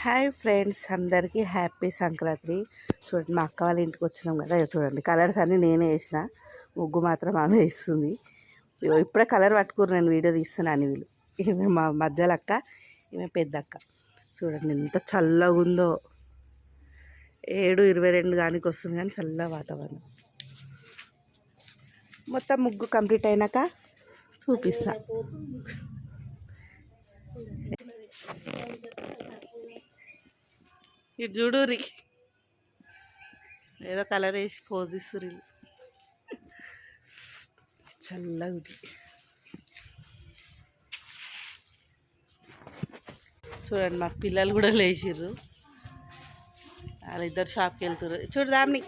Hi friends, అందరికీ happy Sankranti. చూడండి, మా అక్క వాళ్ళ ఇంటికి వచ్చినాం కదా. చూడండి, కలర్స్ అన్నీ నేనే వేసిన, ముగ్గు మాత్రం ఆమె వేస్తుంది. ఇప్పుడే కలర్ పట్టుకుని నేను వీడియో తీస్తున్నాను. వీళ్ళు ఈమె మా మధ్యలో అక్క, ఈమె పెద్ద అక్క. చూడండి ఎంత చల్లగా ఉందో. 7:22 గానికి వస్తుంది కానీ చల్ల వాతావరణం. మొత్తం ముగ్గు కంప్లీట్ అయినాక చూపిస్తా. ఇటు చూడురి, ఏదో కలర్ వేసి పోజ్ ఇస్తుర్రు. చల్లగా ఉంది. చూడండి, మా పిల్లలు కూడా లేచిర్రు. వాళ్ళిద్దరు షాప్కి వెళ్తుర్రు. చూడదాంని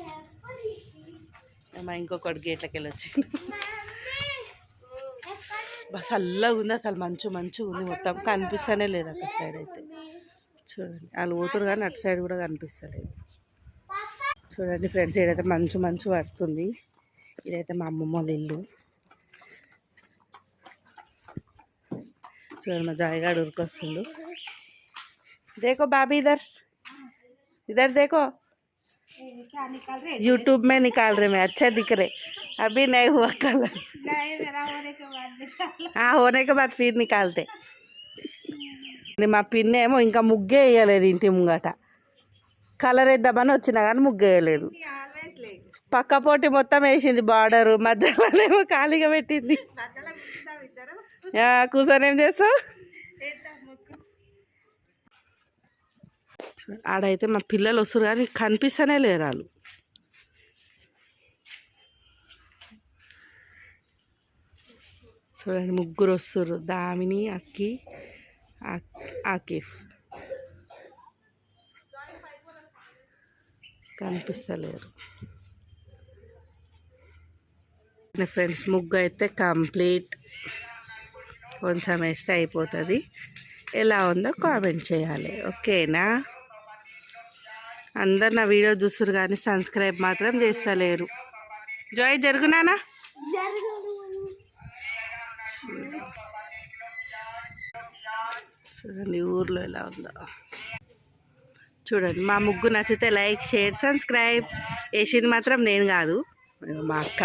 మా ఇంకొకటి గేట్లకి వెళ్ళొచ్చిండు. బస్ చల్లగా ఉంది, అసలు మంచిగా ఉంది. మొత్తం కనిపిస్తూనే లేదు అక్కడ సైడ్ అయితే. చూడండి, వాళ్ళు పోతురు కానీ అటు సైడ్ కూడా కనిపిస్తలేదు. చూడండి ఫ్రెండ్స్, ఇదైతే మంచు పడుతుంది. ఇదైతే మా అమ్మమ్మ వాళ్ళ ఇల్లు. చూడండి, మా జాయిగాడు ఉరికొస్తుండు. देखो भाभी, इधर देखो, यूट्यूब में निकाल रहे, मैं अच्छा दिख रहे. अभी नहीं हुआ कलर, मेरा होने के बाद फिर निकालते. మా పిన్ని ఏమో ఇంకా ముగ్గే వేయలేదు ఇంటి ముంగట. కలర్ వేద్దామని వచ్చినా కానీ ముగ్గు వేయలేదు. పక్క పోటీ మొత్తం వేసింది, బార్డరు మధ్యలోనేమో ఖాళీగా పెట్టింది. కూర్చొని ఏం చేస్తావు? ఆడైతే మా పిల్లలు వస్తారు కానీ కనిపిస్తూనే లేరు వాళ్ళు. చూడండి, ముగ్గురు వస్తారు. దామిని, అక్కి, ఆకిఫ్. కనిపిస్తలేరు ఫ్రెండ్స్. ముగ్గు అయితే కంప్లీట్. కొంచెం వేస్తే అయిపోతుంది. ఎలా ఉందో కామెంట్ చేయాలి, ఓకేనా? అందరు నా వీడియో చూస్తారు కానీ సబ్స్క్రైబ్ మాత్రం చేస్తలేరు. జాయ్ జరుగునానా. చూడండి ఊర్లో ఎలా ఉందో. చూడండి, మా ముగ్గు నచ్చితే లైక్, షేర్, సబ్స్క్రైబ్. వేసింది మాత్రం నేను కాదు, మా అక్క.